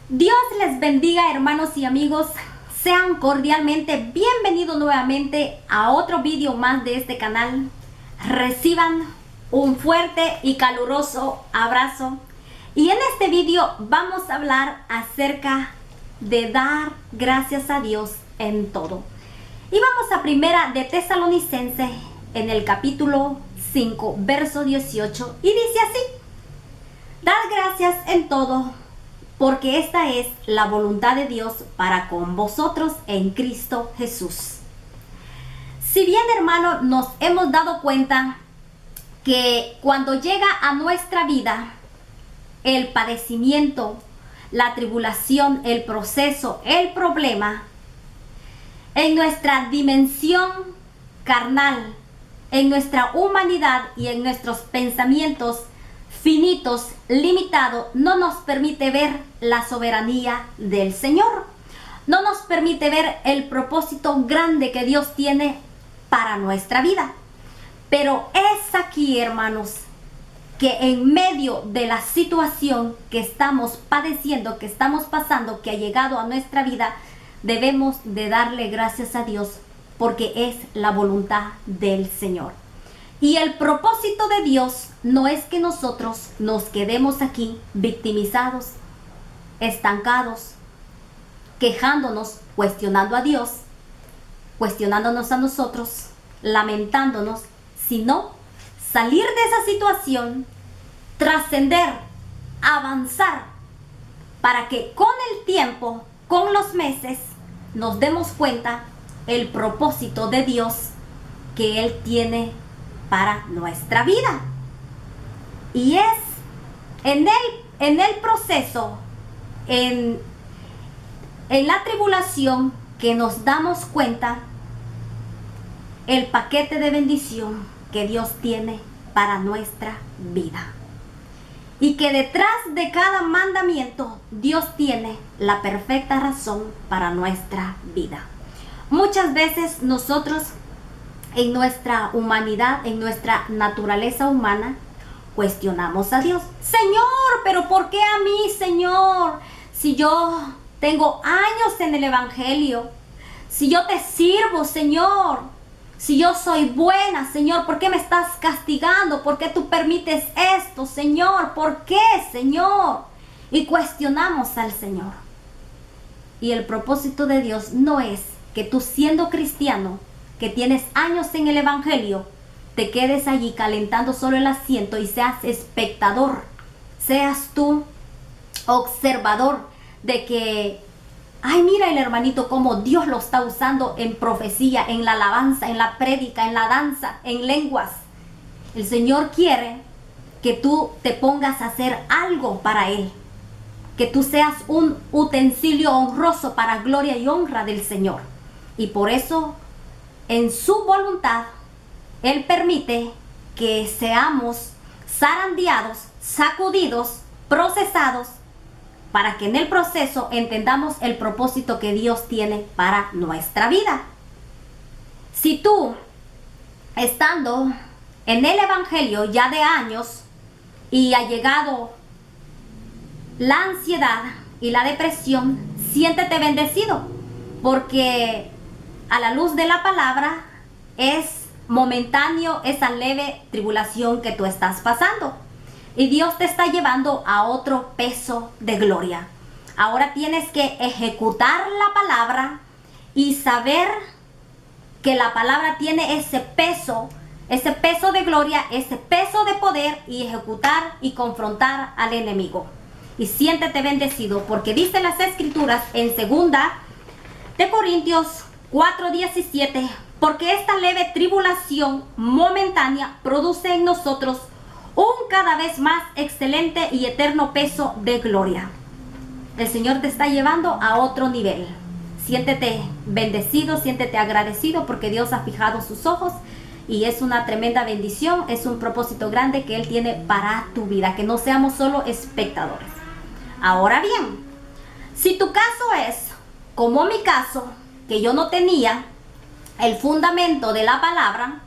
Dios les bendiga, hermanos y amigos. Sean cordialmente bienvenidos nuevamente a otro vídeo más de este canal. Reciban un fuerte y caluroso abrazo. Y en este vídeo vamos a hablar acerca de dar gracias a Dios en todo. Y vamos a primera de Tesalonicenses en el capítulo 5, verso 18. Y dice así: dad gracias en todo, porque esta es la voluntad de Dios para con vosotros en Cristo Jesús. Si bien, hermano, nos hemos dado cuenta que cuando llega a nuestra vida el padecimiento, la tribulación, el proceso, el problema, en nuestra dimensión carnal, en nuestra humanidad y en nuestros pensamientos finitos, limitados, no nos permite ver la soberanía del Señor. No nos permite ver el propósito grande que Dios tiene para nuestra vida. Pero es aquí, hermanos, que en medio de la situación que estamos padeciendo, que estamos pasando, que ha llegado a nuestra vida, debemos de darle gracias a Dios, porque es la voluntad del Señor. Y el propósito de Dios no es que nosotros nos quedemos aquí victimizados, estancados, quejándonos, cuestionando a Dios, cuestionándonos a nosotros, lamentándonos, sino salir de esa situación, trascender, avanzar, para que con el tiempo, con los meses, nos demos cuenta el propósito de Dios que Él tiene para nuestra vida. Y es en el proceso, en la tribulación, que nos damos cuenta el paquete de bendición que Dios tiene para nuestra vida. Y que detrás de cada mandamiento Dios tiene la perfecta razón para nuestra vida. Muchas veces nosotros, en nuestra humanidad, en nuestra naturaleza humana, cuestionamos a Dios. Señor, pero ¿por qué a mí, Señor? Si yo tengo años en el Evangelio, si yo te sirvo, Señor, si yo soy buena, Señor, ¿por qué me estás castigando? ¿Por qué tú permites esto, Señor? ¿Por qué, Señor? Y cuestionamos al Señor. Y el propósito de Dios no es que tú, siendo cristiano, que tienes años en el Evangelio, te quedes allí calentando solo el asiento y seas espectador, seas tú observador de que, ay, mira el hermanito cómo Dios lo está usando en profecía, en la alabanza, en la prédica, en la danza, en lenguas. El Señor quiere que tú te pongas a hacer algo para Él, que tú seas un utensilio honroso para gloria y honra del Señor. Y por eso, en su voluntad, Él permite que seamos zarandeados, sacudidos, procesados, para que en el proceso entendamos el propósito que Dios tiene para nuestra vida. Si tú, estando en el Evangelio ya de años, y ha llegado la ansiedad y la depresión, siéntete bendecido, porque a la luz de la palabra es momentáneo esa leve tribulación que tú estás pasando. Y Dios te está llevando a otro peso de gloria. Ahora tienes que ejecutar la palabra y saber que la palabra tiene ese peso de gloria, ese peso de poder, y ejecutar y confrontar al enemigo. Y siéntete bendecido, porque dice las Escrituras en 2 de Corintios 4:17, porque esta leve tribulación momentánea produce en nosotros un cada vez más excelente y eterno peso de gloria. El Señor te está llevando a otro nivel. Siéntete bendecido, siéntete agradecido, porque Dios ha fijado sus ojos y es una tremenda bendición, es un propósito grande que Él tiene para tu vida, que no seamos solo espectadores. Ahora bien, si tu caso es como mi caso, que yo no tenía el fundamento de la palabra,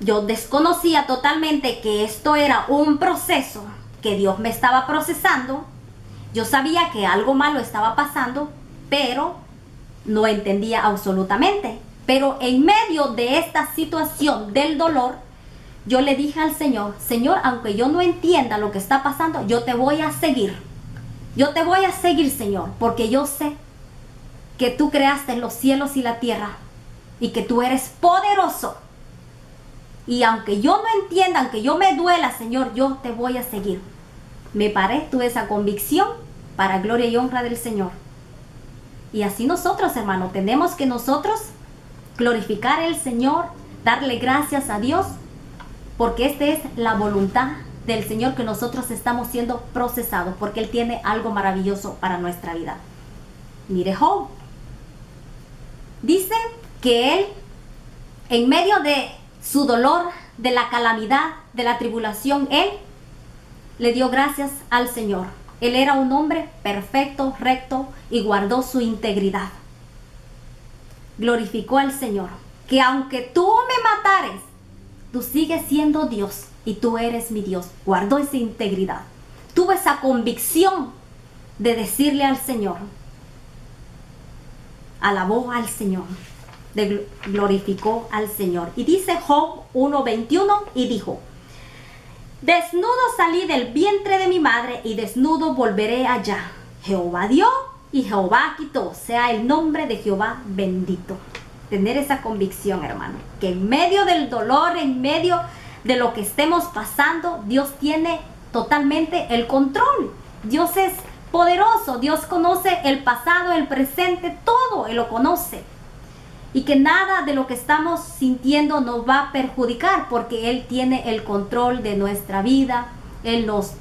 yo desconocía totalmente que esto era un proceso que Dios me estaba procesando, Yo sabía que algo malo estaba pasando, pero no entendía absolutamente. Pero en medio de esta situación del dolor, yo le dije al Señor, Señor, aunque yo no entienda lo que está pasando, yo te voy a seguir. Yo te voy a seguir, Señor, porque yo sé que tú creaste los cielos y la tierra y que tú eres poderoso. Y aunque yo no entienda, aunque yo me duela, Señor, yo te voy a seguir. Me paré, tuve esa convicción para gloria y honra del Señor. Y así nosotros, hermano, tenemos que nosotros glorificar al Señor, darle gracias a Dios, porque esta es la voluntad del Señor, que nosotros estamos siendo procesados, porque Él tiene algo maravilloso para nuestra vida. Mire Job. Dice que él, en medio de su dolor, de la calamidad, de la tribulación, él le dio gracias al Señor. Él era un hombre perfecto, recto, y guardó su integridad. Glorificó al Señor, que aunque tú me matares, tú sigues siendo Dios y tú eres mi Dios. Guardó esa integridad. Tuvo esa convicción de decirle al Señor. Alabó al Señor, glorificó al Señor. Y dice Job 1:21 y dijo: desnudo salí del vientre de mi madre y desnudo volveré allá. Jehová dio y Jehová quitó, sea el nombre de Jehová bendito. Tener esa convicción, hermano, que en medio del dolor, en medio de lo que estemos pasando, Dios tiene totalmente el control. Dios es poderoso, Dios conoce el pasado, el presente, todo Él lo conoce. Y que nada de lo que estamos sintiendo nos va a perjudicar, porque Él tiene el control de nuestra vida. Él nos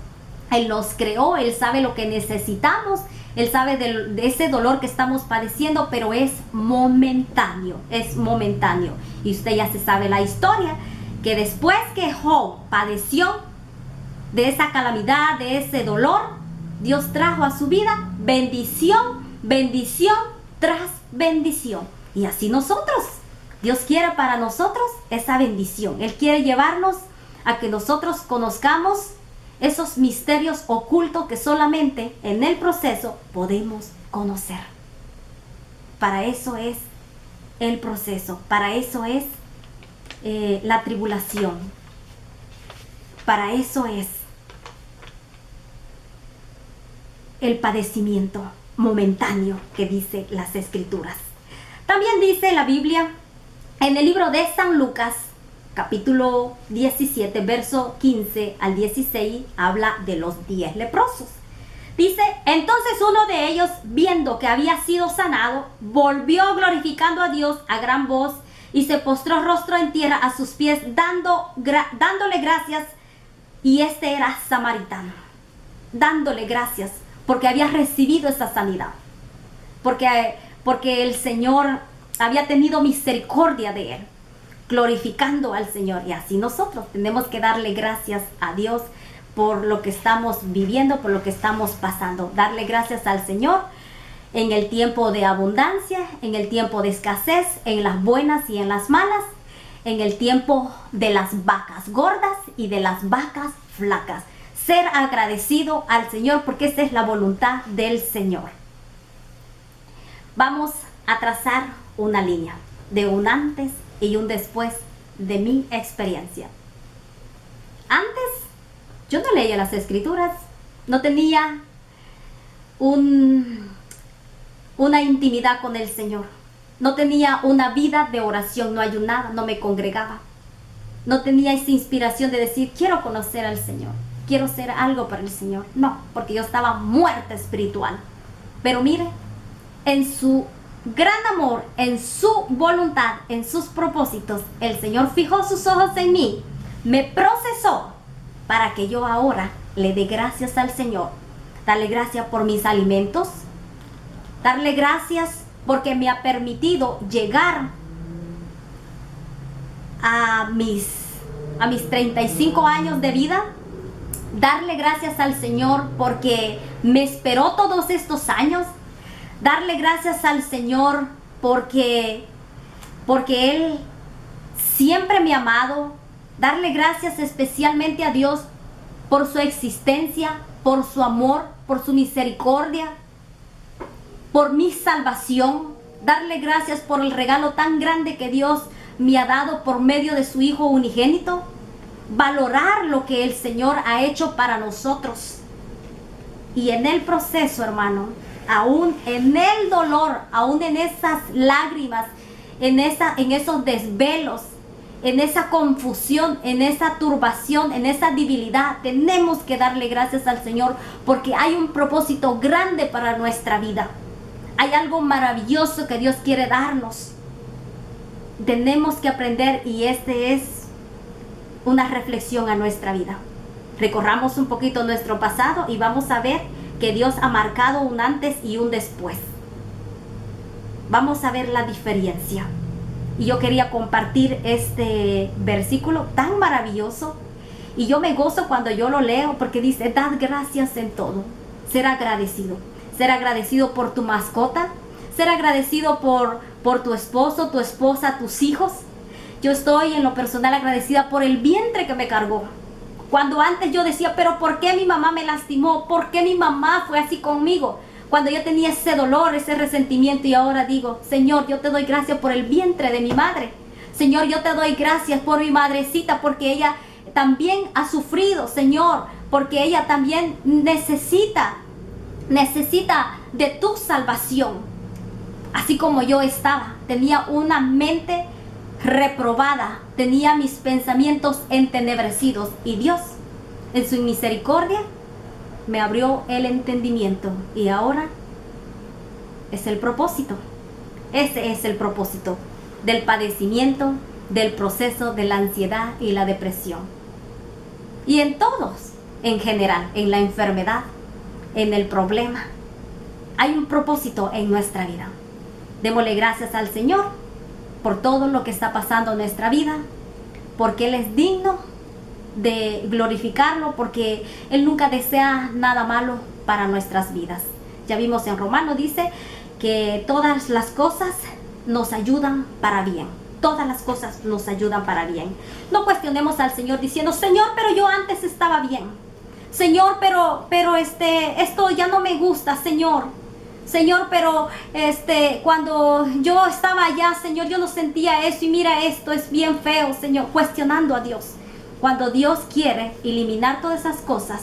creó, Él sabe lo que necesitamos, Él sabe de ese dolor que estamos padeciendo, pero es momentáneo, es momentáneo. Y usted ya se sabe la historia, que después que Job padeció de esa calamidad, de ese dolor, Dios trajo a su vida bendición, bendición tras bendición. Y así nosotros, Dios quiere para nosotros esa bendición. Él quiere llevarnos a que nosotros conozcamos esos misterios ocultos que solamente en el proceso podemos conocer. Para eso es el proceso, para eso es la tribulación, para eso es el padecimiento momentáneo que dice las Escrituras. También dice la Biblia en el libro de San Lucas, capítulo 17, verso 15 al 16, habla de los 10 leprosos. Dice: entonces uno de ellos, viendo que había sido sanado, volvió glorificando a Dios a gran voz y se postró rostro en tierra a sus pies, dándole gracias. Y este era samaritano, dándole gracias porque había recibido esa sanidad, porque el Señor había tenido misericordia de él, glorificando al Señor. Y así nosotros tenemos que darle gracias a Dios por lo que estamos viviendo, por lo que estamos pasando. Darle gracias al Señor en el tiempo de abundancia, en el tiempo de escasez, en las buenas y en las malas, en el tiempo de las vacas gordas y de las vacas flacas. Ser agradecido al Señor, porque esa es la voluntad del Señor. Vamos a trazar una línea de un antes y un después de mi experiencia. Antes, yo no leía las Escrituras, no tenía una intimidad con el Señor, no tenía una vida de oración, no ayunaba, no me congregaba, no tenía esa inspiración de decir: quiero conocer al Señor, quiero hacer algo para el Señor. No, porque yo estaba muerta espiritual. Pero mire, en su gran amor, en su voluntad, en sus propósitos, el Señor fijó sus ojos en mí, me procesó para que yo ahora le dé gracias al Señor. Darle gracias por mis alimentos, darle gracias porque me ha permitido llegar a mis 35 años de vida. Darle gracias al Señor porque me esperó todos estos años. Darle gracias al Señor porque Él siempre me ha amado. Darle gracias especialmente a Dios por su existencia, por su amor, por su misericordia, por mi salvación. Darle gracias por el regalo tan grande que Dios me ha dado por medio de su Hijo unigénito. Valorar lo que el Señor ha hecho para nosotros. Y en el proceso, hermano, aún en el dolor, aún en esas lágrimas, en esos desvelos, en esa confusión, en esa turbación, en esa debilidad, tenemos que darle gracias al Señor, porque hay un propósito grande para nuestra vida. Hay algo maravilloso que Dios quiere darnos. Tenemos que aprender, y este es una reflexión a nuestra vida. Recorramos un poquito nuestro pasado y vamos a ver que Dios ha marcado un antes y un después. Vamos a ver la diferencia. Y yo quería compartir este versículo tan maravilloso. Y yo me gozo cuando yo lo leo, porque dice: dad gracias en todo. Ser agradecido. Ser agradecido por tu mascota. Ser agradecido por tu esposo, tu esposa, tus hijos. Yo estoy en lo personal agradecida por el vientre que me cargó. Cuando antes yo decía: pero ¿por qué mi mamá me lastimó? ¿Por qué mi mamá fue así conmigo? Cuando yo tenía ese dolor, ese resentimiento, y ahora digo: Señor, yo te doy gracias por el vientre de mi madre. Señor, yo te doy gracias por mi madrecita, porque ella también ha sufrido, Señor, porque ella también necesita de tu salvación. Así como yo estaba, tenía una mente reprobada, tenía mis pensamientos entenebrecidos, y Dios, en su misericordia, me abrió el entendimiento, y ahora es el propósito. Ese es el propósito del padecimiento, del proceso de la ansiedad y la depresión. Y en todos, en general, en la enfermedad, en el problema, hay un propósito en nuestra vida. Démosle gracias al Señor por todo lo que está pasando en nuestra vida, porque Él es digno de glorificarlo, porque Él nunca desea nada malo para nuestras vidas. Ya vimos en Romanos, dice que todas las cosas nos ayudan para bien. Todas las cosas nos ayudan para bien. No cuestionemos al Señor diciendo: Señor, pero yo antes estaba bien. Señor, pero esto ya no me gusta, Señor. Señor, pero cuando yo estaba allá, Señor, yo no sentía eso, y mira, esto es bien feo, Señor. Cuestionando a Dios. Cuando Dios quiere eliminar todas esas cosas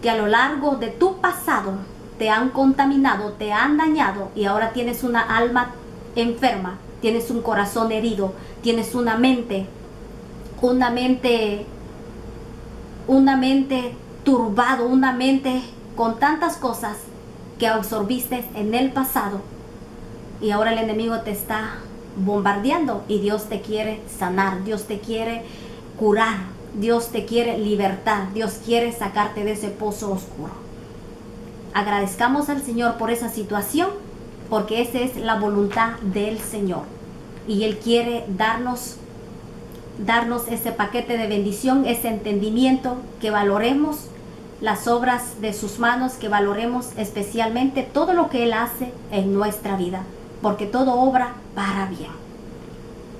que a lo largo de tu pasado te han contaminado, te han dañado, y ahora tienes una alma enferma, tienes un corazón herido, tienes una mente turbado, una mente con tantas cosas que absorbiste en el pasado, y ahora el enemigo te está bombardeando, y Dios te quiere sanar, Dios te quiere curar, Dios te quiere libertar, Dios quiere sacarte de ese pozo oscuro. Agradezcamos al Señor por esa situación, porque esa es la voluntad del Señor, y Él quiere darnos ese paquete de bendición, ese entendimiento, que valoremos las obras de sus manos, que valoremos especialmente todo lo que Él hace en nuestra vida, porque todo obra para bien.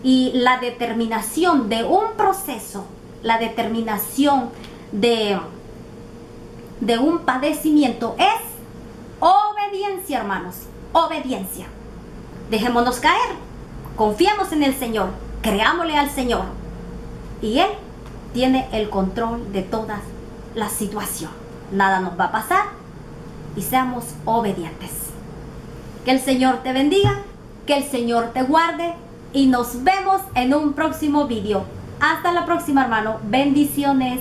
Y la determinación de un proceso, la determinación de un padecimiento es obediencia, hermanos, obediencia. Dejémonos caer, confiemos en el Señor, creámosle al Señor, y Él tiene el control de todas la situación. Nada nos va a pasar, y seamos obedientes. Que el Señor te bendiga, que el Señor te guarde, y nos vemos en un próximo video. Hasta la próxima, hermano. Bendiciones.